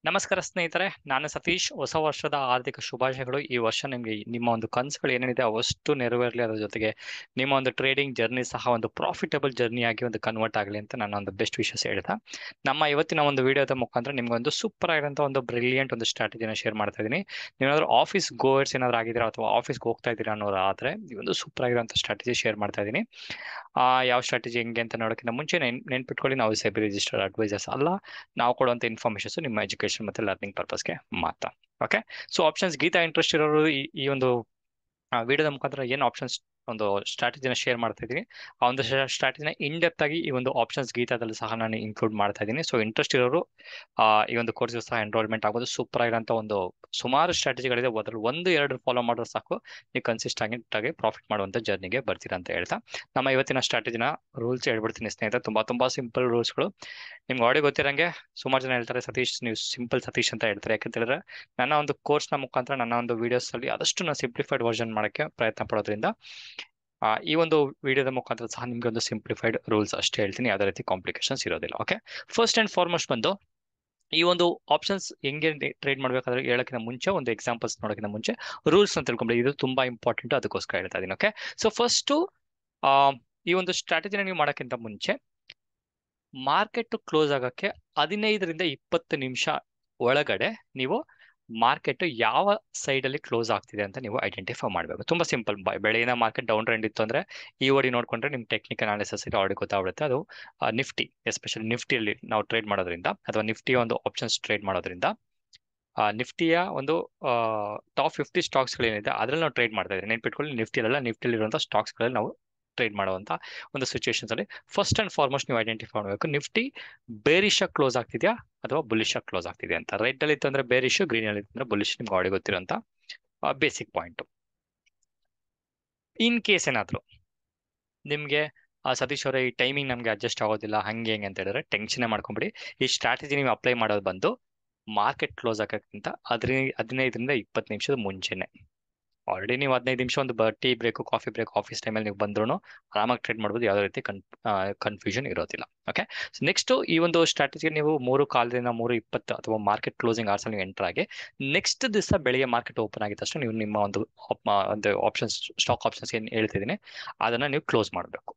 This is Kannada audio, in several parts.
ನಮಸ್ಕಾರ ಸ್ನೇಹಿತರೆ, ನಾನು ಸತೀಶ್. ಹೊಸ ವರ್ಷದ ಆರ್ಥಿಕ ಶುಭಾಶಯಗಳು. ಈ ವರ್ಷ ನಿಮಗೆ ನಿಮ್ಮ ಒಂದು ಕನಸುಗಳು ಏನೇನಿದೆ ಅವಷ್ಟು ನೆರವೇರಲಿ. ಅದರ ಜೊತೆಗೆ ನಿಮ್ಮ ಒಂದು ಟ್ರೇಡಿಂಗ್ ಜರ್ನಿ ಸಹ ಒಂದು ಪ್ರಾಫಿಟಬಲ್ ಜರ್ನಿ ಆಗಿ ಒಂದು ಕನ್ವರ್ಟ್ ಆಗಲಿ ಅಂತ ನಾನು ಒಂದು ಬೆಸ್ಟ್ ವಿಶಸ್ ಹೇಳ್ತಾ ನಮ್ಮ ಇವತ್ತಿನ ಒಂದು ವಿಡಿಯೋದ ಮುಖಾಂತರ ನಿಮ್ಗೆ ಒಂದು ಸೂಪರ್ ಆಗಿರೋಂಥ ಒಂದು ಬ್ರಿಲಿಯಂಟ್ ಒಂದು ಸ್ಟ್ರಾಟಜಿನ ಶೇರ್ ಮಾಡ್ತಾ ಇದ್ದೀನಿ. ನೀವೇನಾದ್ರೂ ಆಫೀಸ್ ಗೋಯರ್ಸ್ ಏನಾದ್ರು ಆಗಿದ್ದೀರಾ ಅಥವಾ ಆಫೀಸ್ಗೆ ಹೋಗ್ತಾ ಇದ್ದೀರಾ ಅನ್ನೋರು ಆದರೆ ಈ ಒಂದು ಸೂಪರ್ ಆಗಿರೋಂಥ ಸ್ಟ್ರಾಟಜಿ ಶೇರ್ ಮಾಡ್ತಾ ಇದ್ದೀನಿ. ಯಾವ ಸ್ಟ್ರಾಟಜಿ ಹೆಂಗೆ ಅಂತ ನೋಡೋಕ್ಕಿಂತ ಮುಂಚೆ ನೆನ್ಪಿಟ್ಕೊಳ್ಳಿ, ನಾವು ಸೆಬಿ ರಿಜಿಸ್ಟರ್ಡ್ ಅಡ್ವೈಸರ್ಸ್ ಅಲ್ಲ. ನಾವು ಕೊಡುವಂಥ ಇನ್ಫಾರ್ಮೇಶನ್ಸ್ ನಿಮ್ಮ ಎಜುಕೇಶನ್ ಮತ್ತೆ ಲರ್ನಿಂಗ್ ಪರ್ಪಸ್ಗೆ ಮಾತ್ರ. Okay, so options Geeta interest ಇರೋರು ಈ ಒಂದು ವಿಡಿಯೋದ ಮುಖಾಂತರ ಏನು ಆಪ್ಷನ್ಸ್ ಒಂದು ಸ್ಟ್ರಾಟಜಿನ ಶೇರ್ ಮಾಡ್ತಾ ಇದ್ದೀನಿ, ಆ ಒಂದು ಸ್ಟ್ರಾಟಜಿನ ಇನ್ ಡೆಪ್ತ್ ಆಗಿ ಈ ಒಂದು ಆಪ್ಷನ್ಸ್ ಗೀತಾದಲ್ಲಿ ಸಹ ನಾನು ಇನ್ಕ್ಲೂಡ್ ಮಾಡ್ತಾ ಇದ್ದೀನಿ. ಸೊ ಇಂಟ್ರೆಸ್ಟ್ ಇರೋರು ಈ ಒಂದು ಕೋರ್ಸ್ ಸಹ ಎನ್ರೋಲ್ಮೆಂಟ್ ಆಗೋದು. ಸೂಪರ್ ಆಗಿರೋಂಥ ಒಂದು ಸುಮಾರು ಸ್ಟ್ರಾಟಜಿಗಳಿದೆ, ಅದ್ರಲ್ಲಿ ಒಂದು ಎರಡು ಫಾಲೋ ಮಾಡೋದು ಸಾಕು, ನೀವು ಕನ್ಸಿಸ್ಟೆಂಟ್ ಆಗಿ ಪ್ರಾಫಿಟ್ ಮಾಡುವಂಥ ಜರ್ನಿಗೆ ಬರ್ತೀರಾ ಅಂತ ಹೇಳ್ತಾ ನಮ್ಮ ಇವತ್ತಿನ ಸ್ಟ್ರಾಟಜಿನ ರೂಲ್ಸ್ ಹೇಳ್ಬಿಡ್ತೀನಿ ಸ್ನೇಹಿತರೆ. ತುಂಬಾ ಸಿಂಪಲ್ ರೂಲ್ಸ್ಗಳು. ನಿಮ್ಗೆ ಆಡಿ ಗೊತ್ತಿರಂಗೆ ಸುಮಾರು ಜನ ಹೇಳ್ತಾರೆ ಸತೀಶ್ ನೀವು ಸಿಂಪಲ್ ಸತೀಶ್ ಅಂತ ಹೇಳ್ತಾರೆ. ಯಾಕಂತ ಹೇಳಿದ್ರೆ ನನ್ನ ಒಂದು ಕೋರ್ಸ್ನ ಮುಖಾಂತರ ನನ್ನ ಒಂದು ವಿಡಿಯೋಸ್ ಅಲ್ಲಿ ಆದಷ್ಟು ನಾನು ಸಿಂಪ್ಲಿಫೈಡ್ ವರ್ಷನ್ ಮಾಡೋಕ್ಕೆ ಪ್ರಯತ್ನ ಪಡೋದ್ರಿಂದ ಈ ಒಂದು ವಿಡಿಯೋದ ಮುಖಾಂತರ ಸಹ ನಿಮ್ಗೆ ಒಂದು ಸಿಂಪ್ಲಿಫೈಡ್ ರೂಲ್ಸ್ ಅಷ್ಟೇ ಹೇಳ್ತೀನಿ, ಯಾವುದೇ ರೀತಿ ಕಾಂಪ್ಲಿಕೇಶನ್ಸ್ ಇರೋದಿಲ್ಲ. ಓಕೆ, ಫಸ್ಟ್ ಅಂಡ್ ಫಾರ್ಮೋಸ್ಟ್ ಬಂದು ಈ ಒಂದು ಆಪ್ಷನ್ಸ್ ಹೆಂಗೆ ಟ್ರೇಡ್ ಮಾಡಬೇಕಾದ್ರೆ ಹೇಳೋಕ್ಕಿಂತ ಮುಂಚೆ ಒಂದು ಎಕ್ಸಾಂಪಲ್ಸ್ ನೋಡೋಕ್ಕಿಂತ ಮುಂಚೆ ರೂಲ್ಸ್ ಅಂತ ತಿಳ್ಕೊಂಡ್ರೆ ಇದು ತುಂಬಾ ಇಂಪಾರ್ಟೆಂಟ್, ಅದಕ್ಕೋಸ್ಕರ ಹೇಳ್ತಾ ಇದ್ದೀನಿ. ಓಕೆ, ಸೊ ಫಸ್ಟು ಈ ಒಂದು ಸ್ಟ್ರಾಟಜಿನ ನೀವು ಮಾಡೋಕ್ಕಿಂತ ಮುಂಚೆ ಮಾರ್ಕೆಟ್ ಕ್ಲೋಸ್ ಆಗಕ್ಕೆ 15ರಿಂದ 20 ನಿಮಿಷ ಒಳಗಡೆ ನೀವು ಮಾರ್ಕೆಟ್ ಯಾವ ಸೈಡ್ ಅಲ್ಲಿ ಕ್ಲೋಸ್ ಆಗ್ತಿದೆ ಅಂತ ನೀವು ಐಡೆಂಟಿಫೈ ಮಾಡಬೇಕು. ತುಂಬಾ ಸಿಂಪಲ್. ಬೆಳಗಿನ ಮಾರ್ಕೆಟ್ ಡೌನ್ ಟ್ರೆಂಡ್ ಇತ್ತು ಅಂದ್ರೆ ಈ ಓಡಿ ನೋಡ್ಕೊಂಡ್ರೆ ನಿಮ್ ಟೆಕ್ನಿಕಲ್ ಅನಾಲಿಸಿಸ್ ಆಲ್ರೆಡಿ ಗೊತ್ತಾಗ್ಬಿಡುತ್ತೆ. ಅದು ನಿಫ್ಟಿ, ಎಸ್ಪೆಷಲಿ ನಿಫ್ಟಿಯಲ್ಲಿ ನಾವು ಟ್ರೇಡ್ ಮಾಡೋದ್ರಿಂದ ಅಥವಾ ನಿಫ್ಟಿಯ ಒಂದು ಆಪ್ಷನ್ಸ್ ಟ್ರೇಡ್ ಮಾಡೋದ್ರಿಂದ ನಿಫ್ಟಿಯ ಒಂದು ಟಾಪ್ 50 ಸ್ಟಾಕ್ಸ್ಗಳೇನಿದೆ ಅದ್ರಲ್ಲಿ ನಾವು ಟ್ರೇಡ್ ಮಾಡ್ತಾ ಇದ್ದೀವಿ. ನೆನ್ಪಿಟ್ಕೊಳ್ಳಿ, ನಿಫ್ಟಿಯಲ್ಲಿ ಇರುವಂತಹ ಸ್ಟಾಕ್ಸ್ಗಳಲ್ಲಿ ನಾವು ಟ್ರೇಡ್ ಮಾಡುವಂತ ಒಂದು ಸಿಚುವೇಶನ್ಸ್ ಅಲ್ಲಿ ಫಸ್ಟ್ ಅಂಡ್ ಫಾರ್ಮೋಸ್ಟ್ ನೀವು ಐಡೆಂಟಿಫೈ ಮಾಡಬೇಕು, ನಿಫ್ಟಿ ಬೇರಿಶ್ ಆಗಿ ಕ್ಲೋಸ್ ಆಗ್ತಿದ್ಯಾ ಅಥವಾ ಬುಲಿಶ್ ಆಗಿ ಕ್ಲೋಸ್ ಆಗ್ತಿದೆ ಅಂತ. ರೆಡ್ ಅಲ್ಲಿ ಇತ್ತಂದ್ರೆ ಬೇರಿಶ್, ಗ್ರೀನ್ ಅಲ್ಲಿ ಇತ್ತಂದ್ರೆ ಬುಲಿಶ್. ನಿಮ್ಗೆ ಆಡಿ ಗೊತ್ತಿರೋಂತ ಬೇಸಿಕ್ ಪಾಯಿಂಟ್. ಇನ್ ಕೇಸ್ ಏನಾದ್ರು ನಿಮ್ಗೆ ಸತೀಶ್ ಅವರೇ ಈ ಟೈಮಿಂಗ್ ನಮ್ಗೆ ಅಡ್ಜಸ್ಟ್ ಆಗೋದಿಲ್ಲ ಹಂಗೆ ಹೆಂಗೆ ಅಂತ ಹೇಳಿದ್ರೆ ಟೆನ್ಷನ್ ಮಾಡ್ಕೊಂಬಿಡಿ. ಈ ಸ್ಟ್ರಾಟಜಿ ನೀವು ಅಪ್ಲೈ ಮಾಡೋದು ಬಂದು ಮಾರ್ಕೆಟ್ ಕ್ಲೋಸ್ ಆಗಕ್ಕಿಂತ 15ರಿಂದ 20 ನಿಮಿಷದ ಮುಂಚೆನೆ. ಆಲ್ರೆಡಿ ನೀವು 15 ನಿಮಿಷ ಒಂದು tea break, coffee break, office ಟೈಮಲ್ಲಿ ನೀವು ಬಂದ್ರು ಆರಾಮಾಗಿ ಟ್ರೇಡ್ ಮಾಡ್ಬೋದು, ಯಾವುದೇ ರೀತಿ ಕನ್ಫ್ಯೂಷನ್ ಇರೋದಿಲ್ಲ. ಓಕೆ, ನೆಕ್ಸ್ಟ್ ಈ ಒಂದು ಸ್ಟ್ರಾಟಜಿ ನೀವು 3:15ರಿಂದ 3:20 ಅಥವಾ ಮಾರ್ಕೆಟ್ ಕ್ಲೋಸಿಂಗ್ ಅವರ್ಸ್ ನೀವು ಎಂಟರ್ ಆಗಿ ನೆಕ್ಸ್ಟ್ ದಿವಸ ಬೆಳಿಗ್ಗೆ ಮಾರ್ಕೆಟ್ ಓಪನ್ ಆಗಿದ ತಕ್ಷಣ ನೀವು ನಿಮ್ಮ ಒಂದು ಆಪ್ಷನ್ಸ್ ಸ್ಟಾಕ್ ಆಪ್ಷನ್ಸ್ ಏನು ಹೇಳ್ತಿದ್ದೀನಿ ಅದನ್ನ ನೀವು ಕ್ಲೋಸ್ ಮಾಡಬೇಕು.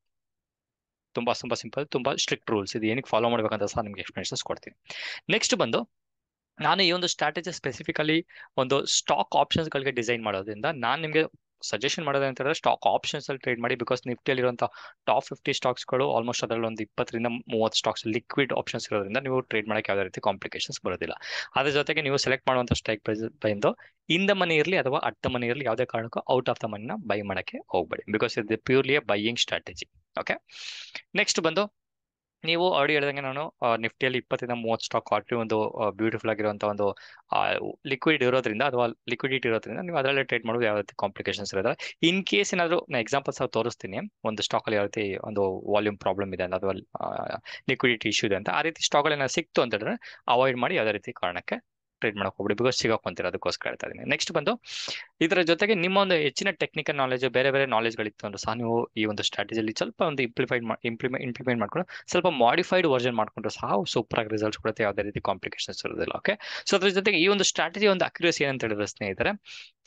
ತುಂಬಾ ಸಿಂಪಲ್, ತುಂಬಾ ಸ್ಟ್ರಿಕ್ಟ್ ರೂಲ್ಸ್. ಇದು ಏನಕ್ಕೆ ಫಾಲೋ ಮಾಡ್ಬೇಕಂತ ಸಹ ನಿಮ್ಗೆ ಎಕ್ಸ್ಪ್ಲನೇಷನ್ಸ್ ಕೊಡ್ತೀನಿ. ನೆಕ್ಸ್ಟ್ ಬಂದು ನಾನು ಈ ಒಂದು ಸ್ಟ್ರಾಟಜಿ ಸ್ಪೆಸಿಫಿಕಲಿ ಒಂದು ಸ್ಟಾಕ್ ಆಪ್ಷನ್ಸ್ ಗಳಿಗೆ ಡಿಸೈನ್ ಮಾಡೋದ್ರಿಂದ ನಾನು ನಿಮಗೆ ಸಜೆಷನ್ ಮಾಡೋದು ಅಂತ ಹೇಳಿದ್ರೆ ಸ್ಟಾಕ್ ಆಪ್ಷನ್ಸ್ ಅಲ್ಲಿ ಟ್ರೇಡ್ ಮಾಡಿ. ಬಿಕಾಸ್ ನಿಫ್ಟಿಯಲ್ಲಿರುವಂತಹ ಟಾಪ್ 50 ಸ್ಟಾಕ್ಸ್ಗಳು ಆಲ್ಮೋಸ್ಟ್ ಅದರಲ್ಲಿ ಒಂದು 20ರಿಂದ 30 ಸ್ಟಾಕ್ಸ್ ಲಿಕ್ವಿಡ್ ಆಪ್ಷನ್ಸ್ ಇರೋದ್ರಿಂದ ನೀವು ಟ್ರೇಡ್ ಮಾಡಕ್ಕೆ ಯಾವುದೇ ರೀತಿ ಕಾಂಪ್ಲಿಕೇಶನ್ಸ್ ಬರೋದಿಲ್ಲ. ಅದ್ರ ಜೊತೆಗೆ ನೀವು ಸೆಲೆಕ್ಟ್ ಮಾಡುವಂತ ಸ್ಟ್ರೈಕ್ ಪ್ರೈಸ್ ಬಂದು ಇನ್ ದ ಮನಿ ಇರಲಿ ಅಥವಾ ಅಟ್ ದ ಮನಿ ಇರಲಿ, ಯಾವುದೇ ಕಾರಣಕ್ಕೂ ಔಟ್ ಆಫ್ ದ ಮನಿನ ಬೈ ಮಾಡಕ್ಕೆ ಹೋಗ್ಬೇಡಿ. ಬಿಕಾಸ್ ಇದು purely buying strategy. Okay, next ಬಂದು ನೀವು ಆಲ್ರೆಡಿ ಹೇಳ್ದಂಗೆ ನಾನು ನಿಫ್ಟಿಯಲ್ಲಿ 20ರಿಂದ 30 ಸ್ಟಾಕ್ ಆಲ್ರೆಡಿ ಒಂದು ಬ್ಯೂಟಿಫುಲ್ ಆಗಿರುವಂತಹ ಒಂದು ಲಿಕ್ವಿಡ್ ಇರೋದ್ರಿಂದ ಅಥವಾ ಲಿಕ್ವಿಡಿಟಿ ಇರೋದ್ರಿಂದ ನೀವು ಅದರಲ್ಲೇ ಟ್ರೇಡ್ ಮಾಡೋದು ಯಾವ ರೀತಿ ಕಾಂಪ್ಲಿಕೇಶನ್ಸ್ ಇರೋದ್ರೆ. ಇನ್ ಕೇಸ್ ಏನಾದ್ರು ನಾನು ಎಕ್ಸಾಂಪಲ್ಸ್ ತೋರಿಸ್ತೀನಿ, ಒಂದು ಸ್ಟಾಕ್ ಅಲ್ಲಿ ಯಾವ ರೀತಿ ಒಂದು ವಾಲ್ಯೂಮ್ ಪ್ರಾಬ್ಲಮ್ ಇದೆ ಅಥವಾ ಲಿಕ್ವಿಡಿಟಿ ಇಶ್ಯೂ ಇದೆ ಅಂತ, ಆ ರೀತಿ ಸ್ಟಾಕ್ ಏನಾದ್ರು ಸಿಕ್ತು ಅಂತ ಹೇಳಿದ್ರೆ ಅವಾಯ್ಡ್ ಮಾಡಿ, ಯಾವುದೇ ರೀತಿ ಕಾರಣಕ್ಕೆ ಟ್ರೇಡ್ ಮಾಡಕ್ ಹೋಗ್ಬಿಡಿ. ಬಿಕಾಸ್ ಸಿಗಾಕೊಂತೀರ, ಅದಕ್ಕೋಸ್ಕರ ಹೇಳ್ತಾ ಇದ್ದೀನಿ. ನೆಕ್ಸ್ಟ್ ಬಂದು ಇದರ ಜೊತೆಗೆ ನಿಮ್ಮ ಒಂದು ಹೆಚ್ಚಿನ ಟೆಕ್ನಿಕಲ್ ನಾಲೆಜ್, ಬೇರೆ ನಾಲೆಜ್ಗಳಿತ್ತು ಅಂದ್ರೆ ಸಹ ನೀವು ಈ ಒಂದು ಸ್ಟ್ರಾಟಜಿಯಲ್ಲಿ ಸ್ವಲ್ಪ ಒಂದು ಇಂಪ್ಲಿಮೆಂಟ್ ಮಾಡ್ಕೊಂಡು ಸ್ವಲ್ಪ ಮಾಡಿಫೈಡ್ ವರ್ಷನ್ ಮಾಡ್ಕೊಂಡ್ರೆ ಸಹ ಸೂಪರ್ ಆಗಿ ರಿಸಲ್ಟ್ಸ್ ಕೊಡುತ್ತೆ, ಯಾವುದೇ ರೀತಿ ಕಾಂಪ್ಲಿಕೇಶನ್ಸ್ ಇರೋದಿಲ್ಲ. ಓಕೆ, ಸೊ ಅದ್ರ ಜೊತೆಗೆ ಈ ಒಂದು ಸ್ಟ್ರಾಟಜಿ ಒಂದು ಅಕ್ಯುರೇಸಿ ಏನಂತ ಹೇಳಿದ್ರೆ ಸ್ನೇಹಿತರೆ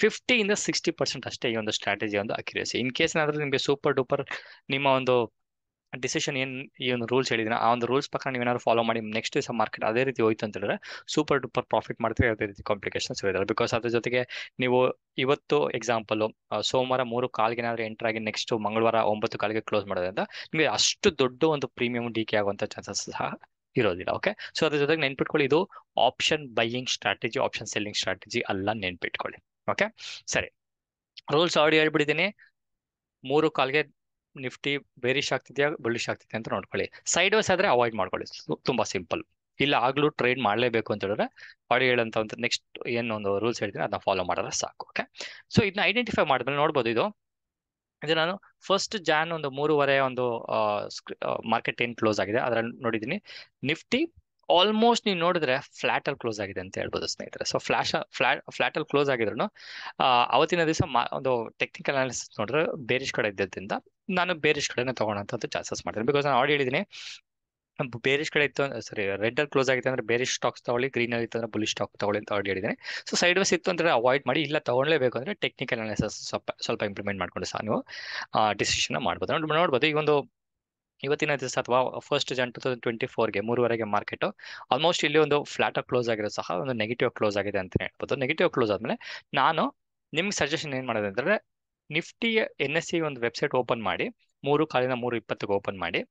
50ರಿಂದ 60% ಅಷ್ಟೇ ಈ ಒಂದು ಸ್ಟ್ರಾಟಜಿ ಒಂದು ಅಕ್ಯುರೇಸಿ. ಇನ್ ಕೇಸ್ ಏನಾದ್ರೂ ನಿಮಗೆ ಸೂಪರ್ ಡೂಪರ್ ನಿಮ್ಮ ಒಂದು ಡಿಸಿಷನ್ ಈ ಒಂದು ರೂಲ್ಸ್ ಹೇಳಿದ್ರೆ ಆ ಒಂದು ರೂಲ್ಸ್ ಪ್ರಕಾರ ನೀವೇನಾದ್ರು ಫಾಲೋ ಮಾಡಿ ನೆಕ್ಸ್ಟ್ ದಿವಸ ಮಾರ್ಕೆಟ್ ಅದೇ ರೀತಿ ಹೋಯ್ತು ಅಂತ ಹೇಳಿದ್ರೆ ಸೂಪರ್ ಡೂಪರ್ ಪ್ರಾಫಿಟ್ ಮಾಡ್ತೀವಿ, ಯಾವುದೇ ರೀತಿ ಕಾಂಪ್ಲಿಕೇಶನ್ಸ್ ಇರೋದಿಲ್ಲ. ಬಿಕಾಸ್ ಅದ್ರ ಜೊತೆಗೆ ನೀವು ಇವತ್ತು ಎಕ್ಸಾಂಪಲ್ ಸೋಮವಾರ 3:15ಗೆ ಏನಾದ್ರು ಎಂಟರ್ ಆಗಿ ನೆಕ್ಸ್ಟ್ ಮಂಗಳವಾರ 9:15ಗೆ ಕ್ಲೋಸ್ ಮಾಡೋದ್ರಿಂದ ನಿಮಗೆ ಅಷ್ಟು ದೊಡ್ಡ ಒಂದು ಪ್ರೀಮಿಯಂ ಡಿಕೆ ಆಗುವಂತ ಚಾನ್ಸಸ್ ಸಹ ಇರೋದಿಲ್ಲ. ಓಕೆ, ಸೊ ಅದ್ರ ಜೊತೆಗೆ ನೆನ್ಪಿಟ್ಕೊಳ್ಳಿ, ಇದು option buying strategy, option selling strategy ಅಲ್ಲ, ನೆನ್ಪಿಟ್ಕೊಳ್ಳಿ. ಓಕೆ, ಸರಿ, ರೂಲ್ಸ್ ಆಲ್ರೆಡಿ ಹೇಳ್ಬಿಟ್ಟಿದ್ದೀನಿ. 3:15ಗೆ ನಿಫ್ಟಿ ಬೇರಿಶ್ ಆಗ್ತಿದ್ಯಾ ಬುಲಿಶ್ ಆಗ್ತಿದ್ಯಾ ಅಂತ ನೋಡ್ಕೊಳ್ಳಿ. ಸೈಡ್ ವೇಸ್ ಆದ್ರೆ ಅವಾಯ್ಡ್ ಮಾಡ್ಕೊಳ್ಳಿ, ತುಂಬಾ ಸಿಂಪಲ್. ಇಲ್ಲ ಆಗ್ಲೂ ಟ್ರೇಡ್ ಮಾಡಲೇಬೇಕು ಅಂತ ಹೇಳಿದ್ರೆ ಆಡಿ ಹೇಳಂತ ಒಂದು ನೆಕ್ಸ್ಟ್ ಏನೊಂದು ರೂಲ್ಸ್ ಹೇಳ್ತೀನಿ ಅದನ್ನ ಫಾಲೋ ಮಾಡಿದ್ರೆ ಸಾಕು. ಓಕೆ, ಸೊ ಇದನ್ನ ಐಡೆಂಟಿಫೈ ಮಾಡಿದ್ಮೇಲೆ ನೋಡ್ಬೋದು, ಇದು ನಾನು ಫಸ್ಟ್ ಜಾನ್ ಒಂದು 3:30 ಒಂದು ಮಾರ್ಕೆಟ್ ಏನ್ ಕ್ಲೋಸ್ ಆಗಿದೆ ಅದ್ರಲ್ಲಿ ನೋಡಿದೀನಿ. ನಿಫ್ಟಿ ಆಲ್ಮೋಸ್ಟ್ ನೀವು ನೋಡಿದ್ರೆ ಫ್ಲಾಟ್ ಅಲ್ಲಿ ಕ್ಲೋಸ್ ಆಗಿದೆ ಅಂತ ಹೇಳ್ಬೋದು ಸ್ನೇಹಿತರೆ. ಸೊ ಫ್ಲಾಟ್ ಅಲ್ಲಿ ಕ್ಲೋಸ್ ಆಗಿದ್ರು ಅವತ್ತಿನ ದಿವಸ ಒಂದು ಟೆಕ್ನಿಕಲ್ ಅನಾಲಿಸಿಸ್ ನೋಡಿದ್ರೆ ಬೇರಿಶ್ ಕಡೆ ಇದ್ದಿದ್ದರಿಂದ ನಾನು ಬೇರಿಶ್ ಕಡೆನೇ ತಗೊಳ್ಳೋಂಥ ಚಾನ್ಸಸ್ ಮಾಡ್ತೀನಿ. ಬಿಕಾಸ್ ನಾನು ಆಲ್ರೆಡಿ ಹೇಳಿದ್ದೀನಿ ಬೇರಿಶ್ ಕಡೆ ಇತ್ತು, ಸರಿ ರೆಡ್ ಅಲ್ಲಿ ಕ್ಲೋಸ್ ಆಗಿದೆ ಅಂದ್ರೆ ಬೇರಿಶ್ ಸ್ಟಾಕ್ಸ್ ತಗೊಳ್ಳಿ, ಗ್ರೀನ್ ಅಲ್ಲಿ ಇತ್ತು ಅಂದ್ರೆ ಬುಲಿಶ್ ಸ್ಟಾಕ್ ತಗೊಳ್ಳಿ ಅಂತ ಆಲ್ರೆಡಿ ಹೇಳಿದ್ದೀನಿ. ಸೊ ಸೈಡ್ ವೇಸ್ ಇತ್ತು ಅಂದ್ರೆ ಅವಾಯ್ಡ್ ಮಾಡಿ, ಇಲ್ಲ ತಗೊಳ್ಳೇಬೇಕು ಅಂದ್ರೆ ಟೆಕ್ನಿಕಲ್ ಅನಾಲಿಸಿಸ್ ಸ್ವಲ್ಪ ಇಂಪ್ಲಿಮೆಂಟ್ ಮಾಡ್ಕೊಂಡು ಸಹ ನೀವು ಡಿಸಿಷನ್ ಮಾಡ್ಬೋದು. ನೋಡ್ಬೋದು ಈ ಒಂದು ಇವತ್ತಿನ ದಿವಸ ಅಥವಾ 1 Jan 2024ಗೆ 3ವರೆಗೆ ಮಾರ್ಕೆಟ್ ಆಲ್ಮೋಸ್ಟ್ ಇಲ್ಲಿ ಒಂದು ಫ್ಲಾಟ್ ಆಗಿ ಕ್ಲೋಸ್ ಆಗಿರೋ ಸಹ ಒಂದು ನೆಗೆಟಿವ್ ಕ್ಲೋಸ್ ಆಗಿದೆ ಅಂತ ಹೇಳ್ಬೋದು. ನೆಗೆಟಿವ್ ಕ್ಲೋಸ್ ಆದ್ಮೇಲೆ ನಾನು ನಿಮ್ಗೆ ಸಜೆಷನ್ ಏನ್ ಮಾಡೋದು ಅಂದ್ರೆ, ನಿಫ್ಟಿ NSE ಒಂದು ವೆಬ್ಸೈಟ್ ಓಪನ್ ಮಾಡಿ, 3 ಕಾಲಿನ 3:20ಗೆ ಓಪನ್ ಮಾಡಿ,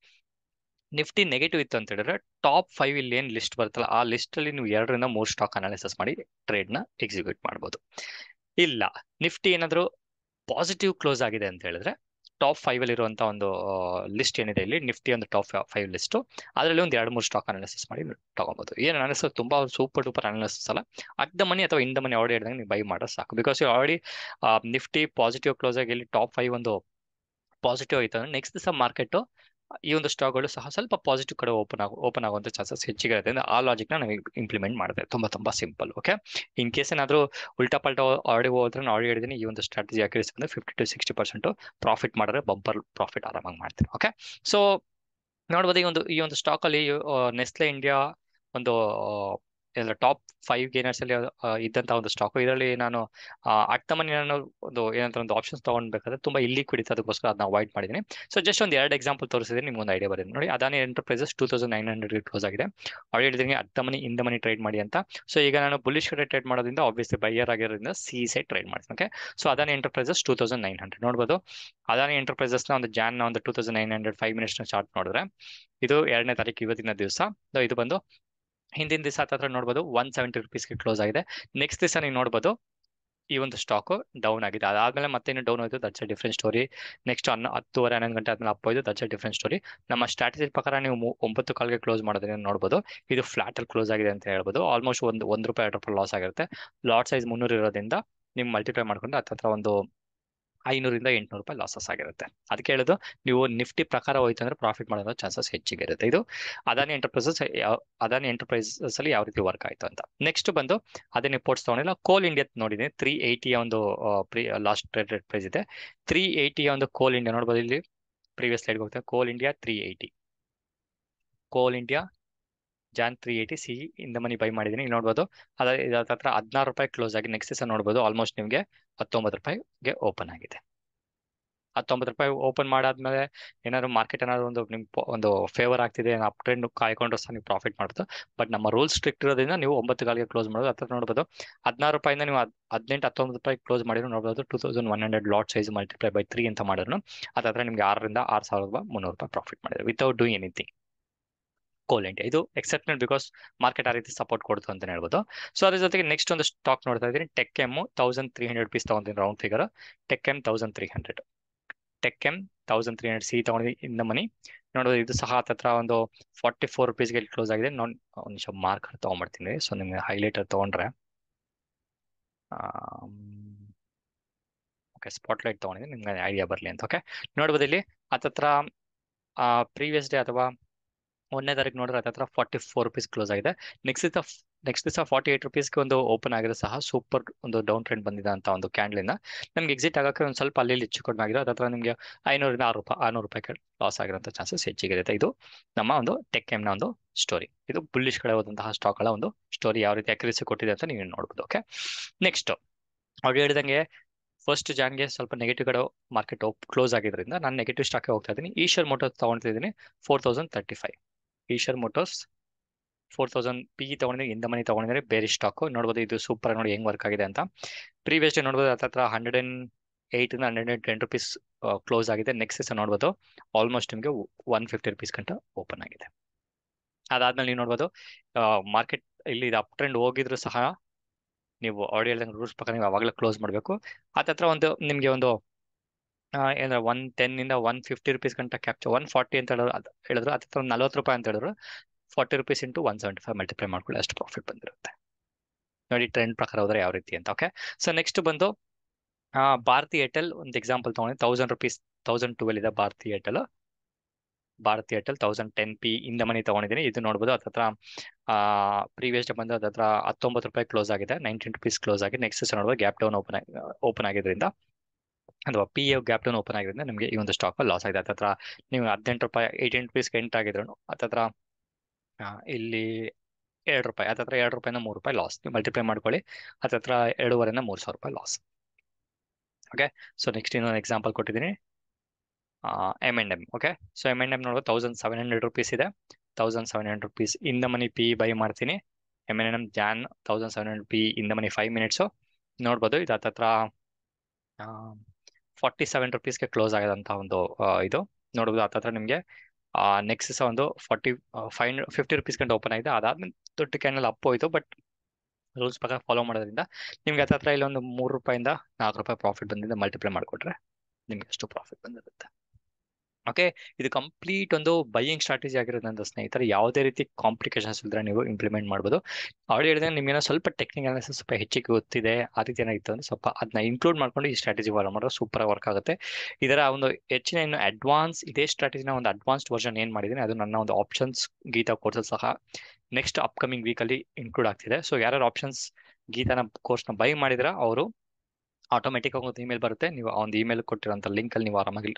ನಿಫ್ಟಿ ನೆಗೆಟಿವ್ ಇತ್ತು ಅಂತ ಹೇಳಿದ್ರೆ ಟಾಪ್ 5 ಇಲ್ಲಿ ಏನ್ ಲಿಸ್ಟ್ ಬರುತ್ತಲ್ಲ ಆ ಲಿಸ್ಟ್ ಅಲ್ಲಿ ನೀವು 2 ರಿಂದ 3 ಸ್ಟಾಕ್ ಅನಾಲಿಸಿಸ್ ಮಾಡಿ ಟ್ರೇಡ್ ನ ಎಕ್ಸಿಕ್ಯೂಟ್ ಮಾಡ್ಬೋದು. ಇಲ್ಲ ನಿಫ್ಟಿ ಏನಾದ್ರು ಪಾಸಿಟಿವ್ ಕ್ಲೋಸ್ ಆಗಿದೆ ಅಂತ ಹೇಳಿದ್ರೆ ಟಾಪ್ 5 ಅಲ್ಲಿ ಇರುವಂತ ಒಂದು ಲಿಸ್ಟ್ ಏನಿದೆ ಇಲ್ಲಿ ನಿಫ್ಟಿ ಒಂದು ಟಾಪ್ 5 ಲಿಸ್ಟ್, ಅದರಲ್ಲಿ ಒಂದು 2-3 ಸ್ಟಾಕ್ ಅನಾಲಿಸಿಸ್ ಮಾಡಿ ತಗೋಬಹುದು. ಏನು ಅನಾಲಿಸಿಸ್ ತುಂಬಾ ಸೂಪರ್ ಡೂಪರ್ ಅನಾಲಿಸಿಸ್ ಅಲ್ಲ, ಅಟ್ ದ ಮನಿ ಅಥವಾ ಇನ್ ದ ಮನಿ ಆಲ್ರೆಡಿ ಹೇಳಿದಂಗೆ ನೀವು ಬೈ ಮಾಡೋದು ಸಾಕು. Because already Nifty positive close ಆಗಿ ಇಲ್ಲಿ ಟಾಪ್ 5 ಒಂದು ಪಾಸಿಟಿವ್ ಆಯ್ತು ಅಂದ್ರೆ ನೆಕ್ಸ್ಟ್ ದಿವಸ ಮಾರ್ಕೆಟ್ ಈ ಒಂದು ಸ್ಟಾಕ್ಗಳು ಸಹ ಸ್ವಲ್ಪ ಪಾಸಿಟಿವ್ ಕಡೆ ಓಪನ್ ಆಗುವಂತ ಚಾನ್ಸಸ್ ಹೆಚ್ಚಿಗೆ ಇರುತ್ತೆ. ಆ ಲಾಜಿಕ್ ನ ನಾವು ಇಂಪ್ಲಿಮೆಂಟ್ ಮಾಡಿದೆ. ತುಂಬಾ ಸಿಂಪಲ್. ಓಕೆ, ಇನ್ ಕೇಸ್ ಏನಾದ್ರು ಉಲ್ಟಾ ಪಲ್ಟಾ ಆಲ್ರೆಡಿ ಹೋದ್ರೆ ನಾನು ಆಲ್ರೆಡಿ ಹೇಳಿದ್ದೀನಿ, ಈ ಒಂದು ಸ್ಟ್ರಾಟಜಿ ಹಾಕಿದ್ರೆ 50 to 60% ಪ್ರಾಫಿಟ್ ಮಾಡಿದ್ರೆ ಬಂಪರ್ ಪ್ರಾಫಿಟ್ ಆರಾಮಾಗಿ ಮಾಡ್ತೀನಿ. ಓಕೆ, ಸೊ ನೋಡ್ಬೋದು ಈ ಒಂದು ಸ್ಟಾಕ್ ಅಲ್ಲಿ ನೆಸ್ಲೆ ಇಂಡಿಯಾ ಒಂದು ಟಾಪ್ 5 ಗೇನರ್ಸ್ ಅಲ್ಲಿ ಇದ್ದಂತ ಒಂದು ಸ್ಟಾಕ್. ಇದರಲ್ಲಿ ನಾನು ಅಟ್ ದ ಮನಿ ನಾನು ಒಂದು ಆಪ್ಷನ್ಸ್ ತಗೊಂಡ್ಬೇಕಾದ್ರೆ ತುಂಬಾ ಇಲ್ಲಿಕ್ವಿಡ್ ಇತ್ತು, ಅದಕ್ಕೋಸ್ಕರ ಅದನ್ನ ಅವಾಯ್ಡ್ ಮಾಡಿದ್ದೀನಿ. ಸೊ ಜಸ್ಟ್ ಒಂದು 2 ಎಕ್ಸಾಂಪಲ್ ತೋರಿಸಿದ್ರೆ ನಿಮ್ಗೆ ಒಂದು ಐಡಿಯಾ ಬರುತ್ತೆ. ನೋಡಿ, ಅದಾನಿ ಎಂಟರ್ಪ್ರೈಸಸ್ 2900 ಕ್ಲೋಸ್ ಆಗಿದೆ. ಆಲ್ರೆಡಿ ಹೇಳಿದ್ದೀನಿ at the money in the money trade ಮಾಡಿ ಅಂತ. ಸೊ ಈಗ ನಾನು ಬುಲಿಶ್ ಕಡೆ ಟ್ರೇಡ್ ಮಾಡೋದ್ರಿಂದ ಆಬ್ವಿಯಸ್ಲಿ ಬೈಯರ್ ಆಗಿರೋದ್ರಿಂದ ಸೈಡ್ ಟ್ರೇಡ್ ಮಾಡ್ತೀನಿ. ಓಕೆ, ಸೊ ಅದಾನಿ ಎಂಟರ್ಪ್ರೈಸಸ್ 2900 ನೋಡ್ಬೋದು. ಅದಾನಿ ಎಂಟರ್ಪ್ರೈಸಸ್ ನ ಒಂದು ಜಾನ್ ನ ಒಂದು 2900 5 ಮಿನಿಟ್ಸ್ ಚಾರ್ಟ್ ನೋಡಿದ್ರೆ ಇದು 2ನೇ ತಾರೀಕು ಇವತ್ತಿನ ದಿವಸ. ಇದು ಬಂದು ಹಿಂದಿನ ದಿವಸ ಹತ್ರ ನೋಡ್ಬೋದು 170 ರೂಪೀಸ್ಗೆ ಕ್ಲೋಸ್ ಆಗಿದೆ. ನೆಕ್ಸ್ಟ್ ದಿವಸ ನೀವು ನೋಡ್ಬೋದು ಈ ಒಂದು ಸ್ಟಾಕ್ ಡೌನ್ ಆಗಿದೆ. ಅದಾದ್ಮೇಲೆ ಮತ್ತೆ ಡೌನ್ ಆಯ್ತು, that's A different story. Next 10:30 11 ಗಂಟೆ ಆದ್ಮೇಲೆ ಅಪ್ ಹೋಯ್ತು, ದಟ್ಸ್ ಎ ಡಿಫ್ರೆಂಟ್ ಸ್ಟೋರಿ. ನಮ್ಮ ಸ್ಟ್ರಾಟಜಿ ಪ್ರಕಾರ ನೀವು 9 ಕಾಲ್ಗೆ ಕ್ಲೋಸ್ ಮಾಡೋದನ್ನ ನೋಡ್ಬೋದು. ಇದು ಫ್ಲಾಟ್ ಅಲ್ಲಿ ಕ್ಲೋಸ್ ಆಗಿದೆ ಅಂತ ಹೇಳ್ಬೋದು. ಆಲ್ಮೋಸ್ಟ್ ಒಂದು ರೂಪಾಯಿ 2 ರೂಪಾಯಿ ಲಾಸ್ ಆಗಿರುತ್ತೆ. ಲಾಟ್ ಸೈಜ್ 300 ಇರೋದ್ರಿಂದ ನೀವು ಮಲ್ಟಿಪ್ಲೈ ಮಾಡ್ಕೊಂಡು ಹತ್ರ ಒಂದು 500 ರಿಂದ 800 ರೂಪಾಯಿ ಲಾಸಸ್ ಆಗಿರುತ್ತೆ. ಅದಕ್ಕೆ ಹೇಳೋದು, ನೀವು ನಿಫ್ಟಿ ಪ್ರಕಾರ ಹೋಯ್ತು ಅಂದ್ರೆ ಪ್ರಾಫಿಟ್ ಮಾಡೋ ಚಾನ್ಸಸ್ ಹೆಚ್ಚಿಗೆ ಇರುತ್ತೆ. ಇದು ಅದಾನಿ ಎಂಟರ್ಪ್ರೈಸಸ್ ಅಲ್ಲಿ ಯಾವ ರೀತಿ ವರ್ಕ್ ಆಯ್ತು ಅಂತ. ನೆಕ್ಸ್ಟ್ ಬಂದು ಅದೇ ರಿಪೋರ್ಟ್ಸ್ ತಗೊಂಡಿಲ್ಲ, ಕೋಲ್ ಇಂಡಿಯಾ ನೋಡಿದ್ದೀನಿ. 380 ಒಂದು ಲಾಸ್ಟ್ ಟ್ರೇಡೆಡ್ ಪ್ರೈಸ್ ಇದೆ. 380 ಒಂದು ಕೋಲ್ ಇಂಡಿಯಾ ನೋಡ್ಬೋದು. ಇಲ್ಲಿ ಪ್ರೀವಿಯಸ್ ಸ್ಲೈಡ್ ಹೋಗ್ತದೆ. ಕೋಲ್ ಇಂಡಿಯಾ 380, ಕೋಲ್ ಇಂಡಿಯಾ ಜಾನ್ 380 ಸಿ ಇಂದ ಮನಿ ಬೈ ಮಾಡಿದ್ದೀನಿ. ಇಲ್ಲಿ ನೋಡ್ಬೋದು ಇದ್ರ ಹತ್ರ 16 ರೂಪಾಯಿ ಕ್ಲೋಸ್ ಆಗಿ ನೆಕ್ಸ್ಟ್ ದಿವಸ ನೋಡ್ಬೋದು ಆಲ್ಮೋಸ್ಟ್ ನಿಮಗೆ 19 ರೂಪಾಯಿಗೆ ಓಪನ್ ಆಗಿದೆ. 19 ರೂಪಾಯಿ ಓಪನ್ ಮಾಡಾದ್ಮೇಲೆ ಏನಾದ್ರು ಮಾರ್ಕೆಟ್ ಏನಾದ್ರು ಒಂದು ಫೇವರ್ ಆಗ್ತಿದೆ, ಅಪ್ ಟ್ರೆಂಡ್ ಕಾಯ್ಕೊಂಡ್ರೆ ಸಹ ನೀವು ಪ್ರಾಫಿಟ್ ಮಾಡ್ಬೋದು. ಬಟ್ ನಮ್ಮ ರೂಲ್ಸ್ ಸ್ಟ್ರಿಕ್ಟ್ ಇರೋದ್ರಿಂದ ನೀವು 9 ಕಾಲಿಗೆ ಕ್ಲೋಸ್ ಮಾಡೋದು. ಹತ್ರ ನೋಡ್ಬೋದು 16 ರೂಪಾಯಿಂದ ನೀವು 18 19 ರೂಪಾಯಿ ಕ್ಲೋಸ್ ಮಾಡಿದ್ರು ನೋಡ್ಬೋದು 2100 ಲಾಟ್ ಸೈಜ್ ಮಲ್ಟಿಪ್ಲೈ ಬೈ 3 ಅಂತ ಮಾಡಿದ್ರು ಅದಾದ್ರೆ ನಿಮ್ಗೆ 6 ರಿಂದ 6,300 ರೂಪಾಯಿ ಪ್ರಾಫಿಟ್ ಮಾಡಿದ್ರು ವಿತೌಟ್ ಡೂಯಿಂಗ್ ಎನಿಥಿಂಗ್. ಕೋಲ್ ಇಂಡಿಯಾ ಇದು ಎಕ್ಸೆಪ್ಷನಲ್, ಬಿಕಾಸ್ ಮಾರ್ಕೆಟ್ ಆ ರೀತಿ ಸಪೋರ್ಟ್ ಕೊಡ್ತು ಅಂತ ಹೇಳ್ಬೋದು. ಸೊ ಅದ್ರ ಜೊತೆಗೆ ನೆಕ್ಸ್ಟ್ ಒಂದು ಸ್ಟಾಕ್ ನೋಡ್ತಾ ಇದ್ದೀನಿ, ಟೆಕ್ ಎಮ್ 1300 ರೂಪೀಸ್ ತಗೊಂತೀನಿ round figure. Tech M 1300, Tech M 1300 C ತಗೊಂಡಿದ್ದೀನಿ ಇನ್ ದ ಮನಿ. ನೋಡೋದು ಇದು ಸಹ ಹತ್ರ ಒಂದು 44 ರೂಪೀಸ್ಗೆ ಕ್ಲೋಸ್ ಆಗಿದೆ. ಒಂದು ನಿಮಿಷ ಮಾರ್ಕರ್ ತಗೊಂಡ್ಬರ್ತೀನಿ. ಸೊ ನಿಮ್ಗೆ ಹೈಲೈಟರ್ ತಗೊಂಡ್ರೆ ಓಕೆ, ಸ್ಪಾಟ್ಲೈಟ್ ತಗೊಂಡಿದ್ದೀನಿ ನಿಮ್ಗೆ ಐಡಿಯಾ ಬರಲಿ ಅಂತ. ಓಕೆ, ನೋಡ್ಬೋದು ಇಲ್ಲಿ ಹತ್ತತ್ರ ಪ್ರೀವಿಯಸ್ ಡೇ ಅಥವಾ 1ನೇ ತಾರೀಕು ನೋಡಿದ್ರೆ ಹತ್ರ 44 ರೂಪೀಸ್ ಕ್ಲೋಸ್ ಆಗಿದೆ. ನೆಕ್ಸ್ಟ್ ದಿವಸ 48 ರೂಪೀಸ್ಗೆ ಒಂದು ಓಪನ್ ಆಗಿರೋ ಸಹ ಸೂಪರ್ ಒಂದು ಡೌನ್ ಟ್ರೆಂಡ್ ಬಂದಿದೆ ಅಂತ ಒಂದು ಕ್ಯಾಂಡ್ಲಿಂದ ನಮ್ಗೆ ಎಕ್ಸಿಟ್ ಆಗೋಕ್ಕೆ ಒಂದು ಸ್ವಲ್ಪ ಅಲ್ಲಿ ಹೆಚ್ಚು ಕಡಿಮೆ ಆಗಿದೆ. ಅದ್ರ ನಿಮಗೆ 500 ರಿಂದ 600 ರೂಪಾಯಿ ಲಾಸ್ ಆಗಿರೋಂಥ ಚಾನ್ಸಸ್ ಹೆಚ್ಚಿಗಿರುತ್ತೆ. ಇದು ನಮ್ಮ ಒಂದು ಟೆಕ್ ಎಮ್ನ ಒಂದು ಸ್ಟೋರಿ. ಇದು ಬುಲ್ಲಿಶ್ ಕಡೆ ಹೋದಂತಹ ಸ್ಟಾಕ್ಗಳ ಒಂದು ಸ್ಟೋರಿ, ಯಾವ ರೀತಿ ಅಕ್ಯುರಸಿ ಕೊಟ್ಟಿದೆ ಅಂತ ನೀವು ನೋಡ್ಬೋದು. ಓಕೆ, ನೆಕ್ಸ್ಟ್ ಅವ್ರು ಹೇಳಿದಂಗೆ 1 Janಗೆ ಸ್ವಲ್ಪ ನೆಗೆಟಿವ್ ಕಡೆ ಮಾರ್ಕೆಟ್ ಕ್ಲೋಸ್ ಆಗಿದ್ರಿಂದ ನಾನು ನೆಗೆಟಿವ್ ಸ್ಟಾಕ್ ಹೋಗ್ತಾ ಇದ್ದೀನಿ. ಈಶ್ವರ್ ಮೋಟರ್ಸ್ ತಗೊಳ್ತಿದ್ದೀನಿ 4035. ಈಶ್ವರ್ ಮೋಟರ್ಸ್ 4000 ಪಿ ತಗೊಂಡಿದ್ರೆ ಇಂದ ಮನಿ ತಗೊಂಡಿದ್ರೆ ಬೇರೆ ಸ್ಟಾಕ್ ನೋಡ್ಬೋದು. ಇದು ಸೂಪರ್ ನೋಡಿ ಹೆಂಗ್ ವರ್ಕ್ ಆಗಿದೆ ಅಂತ. ಪ್ರೀವಿಯಸ್ ಡೇ ನೋಡ್ಬೋದು ಹತ್ರ 108 ಇಂದ 110 ರೂಪೀಸ್ ಕ್ಲೋಸ್ ಆಗಿದೆ. ನೆಕ್ಸ್ಟ್ ದಿವಸ ನೋಡ್ಬೋದು ಆಲ್ಮೋಸ್ಟ್ ನಿಮಗೆ 150 ರೂಪೀಸ್ ಗಂಟ ಓಪನ್ ಆಗಿದೆ. ಅದಾದ್ಮೇಲೆ ನೀವು ನೋಡ್ಬೋದು ಮಾರ್ಕೆಟ್ ಇಲ್ಲಿ ಇದು ಅಪ್ ಟ್ರೆಂಡ್ ಹೋಗಿದ್ರು ಸಹ ನೀವು ಆಡಿಯೋ ರೂಲ್ಸ್ ಪ್ರಕಾರ ನೀವು ಅವಾಗಲೇ ಕ್ಲೋಸ್ ಮಾಡಬೇಕು. ಹತ್ರ ಒಂದು ನಿಮಗೆ ಒಂದು ಏನಂದ್ರೆ 110 ಇಂದ 150 ರೂಪೀಸ್ ಗಂಟ ಕ್ಯಾಪ್ಚರ್ 140 ಅಂತ ಹೇಳಿದ್ರು ಹತ್ರ 40 ರೂಪಾಯಿ ಅಂತ ಹೇಳಿದ್ರು 40 ರೂಪೀಸ್ ಇಂಟು 175 ಮಲ್ಟಿಪ್ಲೈ ಮಾಡ್ಕೊಳ್ಳಿ, ಅಷ್ಟು ಪ್ರಾಫಿಟ್ ಬಂದಿರುತ್ತೆ. ನೋಡಿ ಟ್ರೆಂಡ್ ಪ್ರಕಾರ ಹೋದ್ರೆ ಯಾವ ರೀತಿ ಅಂತ. ಓಕೆ, ಸೊ ನೆಕ್ಸ್ಟ್ ಬಂದು ಭಾರತಿ ಏರ್ಟೆಲ್ ಒಂದು ಎಕ್ಸಾಂಪಲ್ ತಗೊಂಡು 1000 ರೂಪೀಸ್ 1012 ಇದೆ ಭಾರತಿ ಏರ್ಟೆಲ್ 1010 ಪಿ ಇಂದ ಮನಿ ತಗೊಂಡಿದ್ದೀನಿ. ಇದು ನೋಡ್ಬೋದು ಹತ್ರ ಪ್ರೀವಿಯಸ್ ಡೇ ಬಂದು ಹತ್ರ 19 ರೂಪಾಯಿ ಕ್ಲೋಸ್ ಆಗಿದೆ, 19 ರೂಪೀಸ್ ಕ್ಲೋಸ್ ಆಗಿ ನೆಕ್ಸ್ಟ್ ನೋಡ್ಬೋದು ಗ್ಯಾಪ್ ಡೌನ್ ಓಪನ್ ಆಗಿದ್ರಿಂದ ಅಥವಾ P A gap down open ಆಗಿರೋದ್ರಿಂದ ನಿಮಗೆ ಈ ಒಂದು ಸ್ಟಾಕ್ ಲಾಸ್ ಆಗಿದೆ. ಹತ್ರ ನೀವು 18 ರೂಪಾಯಿ 18 ರೂಪೀಸ್ಗೆ ಎಂಟ್ ಆಗಿದ್ರು ಹತ್ರ ಇಲ್ಲಿ ₹2 ಹತ್ತತ್ರ ₹2 ₹3 ಲಾಸ್. ನೀವು ಮಲ್ಟಿಪ್ಲೈ ಮಾಡ್ಕೊಳ್ಳಿ, ಹತ್ತತ್ರ 2.5 ₹3,000 ಲಾಸ್. ಓಕೆ. ಸೊ ನೆಕ್ಸ್ಟ್ ಇನ್ನೊಂದು ಎಕ್ಸಾಂಪಲ್ ಕೊಟ್ಟಿದ್ದೀನಿ, M&M. ಓಕೆ. ಸೊ M&M ನೋಡುವ ₹1,700 ಇದೆ. ₹1,700 in the money P buy ಮಾಡ್ತೀನಿ. M&M ಜಾನ್ ₹1,700 ಇನ್ ದ ಮನಿ 5 ಮಿನಿಟ್ಸು ನೋಡ್ಬೋದು. ಇದು ಹತ್ತತ್ರ ₹47ಗೆ ಕ್ಲೋಸ್ ಆಗದಂತ ಒಂದು ಇದು ನೋಡ್ಬೋದು. ಹತ್ತತ್ರ ನಿಮಗೆ ನೆಕ್ಸ್ಟ್ ಸಹ ಒಂದು ₹50 ಗಂಟೆ ಓಪನ್ ಆಗಿದೆ. ಅದಾದ್ಮೇಲೆ ದೊಡ್ಡ ಕ್ಯಾನಲ್ ಅಪ್ ಹೋಯ್ತು, ಬಟ್ ರೂಲ್ಸ್ ಪ್ರಕಾರ ಫಾಲೋ ಮಾಡೋದ್ರಿಂದ ನಿಮ್ಗೆ ಹತ್ತತ್ರ ಇಲ್ಲಿ ಒಂದು ₹3 ₹4 ಪ್ರಾಫಿಟ್ ಬಂದಿದೆ. ಮಲ್ಟಿಪ್ಲೈ ಮಾಡಿಕೊಟ್ರೆ ನಿಮ್ಗೆ ಎಷ್ಟು ಪ್ರಾಫಿಟ್ ಬಂದಿರುತ್ತೆ. ಓಕೆ. ಇದು ಕಂಪ್ಲೀಟ್ ಒಂದು ಬೈಯಿಂಗ್ ಸ್ಟ್ರಾಟಜಿ ಆಗಿರೋದ್ರಿಂದ ಸ್ನೇಹಿತರೆ, ಯಾವುದೇ ರೀತಿ ಕಾಂಪ್ಲಿಕೇಶನ್ಸ್ ಇಲ್ಲದ್ರೆ ನೀವು ಇಂಪ್ಲಿಮೆಂಟ್ ಮಾಡ್ಬೋದು. ಆಲ್ರೆಡಿ ಹೇಳಿದ್ರೆ ನಿಮ್ಗೇನೋ ಸ್ವಲ್ಪ ಟೆಕ್ನಿಕಲ್ ಅನಾಲಿಸಿಸ್ ಸ್ವಲ್ಪ ಹೆಚ್ಚಿಗೆ ಗೊತ್ತಿದೆ, ಆ ರೀತಿ ಏನಾಗಿತ್ತು ಅಂದ್ರೆ ಸ್ವಲ್ಪ ಅದನ್ನ ಇನ್ಕ್ಲೂಡ್ ಮಾಡ್ಕೊಂಡು ಈ ಸ್ಟ್ರಾಟಜಿ ಫಾಲೋ ಮಾಡೋದು ಸೂಪರ್ ವರ್ಕ್ ಆಗುತ್ತೆ. ಇದರ ಒಂದು ಹೆಚ್ಚಿನ ಇನ್ನು ಅಡ್ವಾನ್ಸ್ ಇದೇ ಸ್ಟ್ರಾಟಜಿನ ಒಂದು ಅಡ್ವಾನ್ಸ್ಡ್ ವರ್ಷನ್ ಏನ್ ಮಾಡಿದ್ದೀನಿ ಅದು ನನ್ನ ಒಂದು ಆಪ್ಷನ್ಸ್ ಗೀತಾ ಕೋರ್ಸಲ್ಲಿ ಸಹ ನೆಕ್ಸ್ಟ್ ಅಪ್ಕಮಿಂಗ್ ವೀಕಲ್ಲಿ ಇನ್ಕ್ಲೂಡ್ ಆಗ್ತಿದೆ. ಸೊ ಯಾರು ಆಪ್ಷನ್ಸ್ ಗೀತಾನ ಕೋರ್ಸ್ನ ಬೈ ಮಾಡಿದ್ರ ಅವರು ಆಟೋಮೆಟಿಕ್ ಆಗಿ ಒಂದು ಇಮೇಲ್ ಬರುತ್ತೆ. ನೀವು ಆ ಒಂದು ಇಮೇಲ್ ಕೊಟ್ಟಿರೋಂಥ ಲಿಂಕ್ ಅಲ್ಲಿ ನೀವು ಆರಾಮಾಗಿ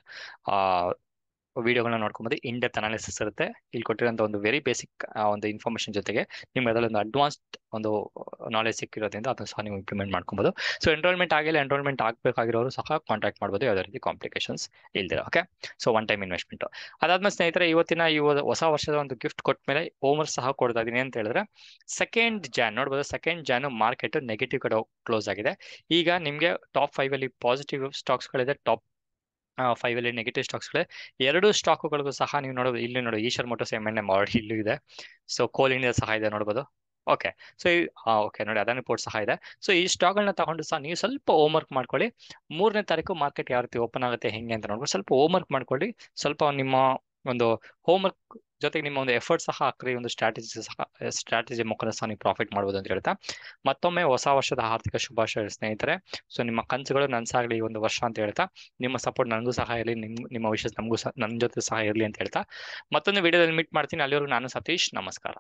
ವಿಡಿಯೋಗಳನ್ನ ನೋಡ್ಕೊಂಬೋದು. ಇನ್ ಡೆಪ್ತ್ ಅನಾಲಿಸಿಸ್ ಇರುತ್ತೆ. ಇಲ್ಲಿ ಕೊಟ್ಟಿರೋಂಥ ಒಂದು ವೆರಿ ಬೇಸಿಕ್ ಒಂದು ಇನ್ಫಾರ್ಮೇಶನ್ ಜೊತೆಗೆ ನಿಮ್ಗೆ ಅದರಲ್ಲಿ ಒಂದು ಅಡ್ವಾನ್ಸ್ಡ್ ಒಂದು ನಾಲೆಜ್ ಸಿಕ್ಕಿರೋದ್ರಿಂದ ಅದನ್ನು ಸಹ ನೀವು ಇಂಪ್ಲಿಮೆಂಟ್ ಮಾಡ್ಕೊಬೋದು. ಸೊ ಎನ್ರೋಲ್ಮೆಂಟ್ ಆಗಿಲ್ಲ, ಎನ್ರೋಲ್ಮೆಂಟ್ ಆಗಬೇಕಾಗಿರೋರು ಸಹ ಕಾಂಟ್ಯಾಕ್ಟ್ ಮಾಡ್ಬೋದು, ಯಾವುದೇ ರೀತಿ ಕಾಂಪ್ಲಿಕೇಶನ್ಸ್ ಇಲ್ದಿರ. Okay. So one time investment. ಅದಾದ್ಮೇಲೆ ಸ್ನೇಹಿತರೆ, ಇವತ್ತಿನ ಈ ಹೊಸ ವರ್ಷದ ಒಂದು ಗಿಫ್ಟ್ ಕೊಟ್ಟ ಮೇಲೆ ಹೋಮ್ವರ್ಕ್ ಸಹ ಕೊಡ್ತಾ ಇದೀನಿ ಅಂತ ಹೇಳಿದ್ರೆ, 2nd ಜಾನ್ ನೋಡ್ಬೋದು. 2nd ಜಾನ್ ಮಾರ್ಕೆಟ್ ನೆಗೆಟಿವ್ ಕಡೆ ಕ್ಲೋಸ್ ಆಗಿದೆ. ಈಗ ನಿಮಗೆ ಟಾಪ್ 5 ಅಲ್ಲಿ ಪಾಸಿಟಿವ್ ಸ್ಟಾಕ್ಸ್ಗಳಿದೆ, ಟಾಪ್ 5 ಅಲ್ಲಿ ನೆಗೆಟಿವ್ ಸ್ಟಾಕ್ಸ್ಗಳೇ. ಎರಡು ಸ್ಟಾಕ್ಗಳಿಗೂ ಸಹ ನೀವು ನೋಡೋದು ಇಲ್ಲಿ ನೋಡಿ, ಈಶ್ವರ್ ಮೋಟರ್ಸ್ M&M ಆಲ್ರೆಡಿ ಇಲ್ಲೂ ಇದೆ. ಸೊ ಕೋಲ್ ಇಂಡಿಯಾ ಸಹ ಇದೆ ನೋಡ್ಬೋದು. ಓಕೆ. ಸೊ ಓಕೆ ನೋಡಿ, ಅದಾನಿ ಪೋರ್ಟ್ ಸಹ ಇದೆ. ಸೊ ಈ ಸ್ಟಾಕ್ಗಳನ್ನ ತಗೊಂಡು ಸಹ ನೀವು ಸ್ವಲ್ಪ ಹೋಮ್ ವರ್ಕ್ ಮಾಡ್ಕೊಳ್ಳಿ. 3ನೇ ತಾರೀಕು ಮಾರ್ಕೆಟ್ ಯಾವ ರೀತಿ ಓಪನ್ ಆಗುತ್ತೆ ಹೆಂಗೆ ಅಂತ ನೋಡ್ಕೊಂಡು ಸ್ವಲ್ಪ ಹೋಮ್ ವರ್ಕ್ ಮಾಡ್ಕೊಳ್ಳಿ. ಸ್ವಲ್ಪ ನಿಮ್ಮ ಒಂದು ಹೋಮ್ ವರ್ಕ್ ಜೊತೆಗೆ ನಿಮ್ಮ ಒಂದು ಎಫರ್ಟ್ ಸಹ ಹಾಕ್ರಿ. ಒಂದು ಸ್ಟ್ರಾಟಜಿ ಮುಖಾಂತರ ಸಹ ನೀವು ಪ್ರಾಫಿಟ್ ಮಾಡ್ಬೋದು ಅಂತ ಹೇಳ್ತಾ, ಮತ್ತೊಮ್ಮೆ ಹೊಸ ವರ್ಷದ ಆರ್ಥಿಕ ಶುಭಾಶಯ ಸ್ನೇಹಿತರೆ. ಸೊ ನಿಮ್ಮ ಕನಸುಗಳು ನನಸಾಗಲಿ ಈ ಒಂದು ವರ್ಷ ಅಂತ ಹೇಳ್ತಾ, ನಿಮ್ಮ ಸಪೋರ್ಟ್ ನನಗೂ ಸಹ ಇರಲಿ, ನಿಮ್ಮ ವಿಷಯ ನಮಗೂ ಸಹ ನನ್ನ ಜೊತೆ ಸಹ ಇರಲಿ ಅಂತ ಹೇಳ್ತಾ, ಮತ್ತೊಂದು ವಿಡಿಯೋದಲ್ಲಿ ಮೀಟ್ ಮಾಡ್ತೀನಿ. ಅಲ್ಲಿವರೆಗೂ ನಾನು ಸತೀಶ್, ನಮಸ್ಕಾರ.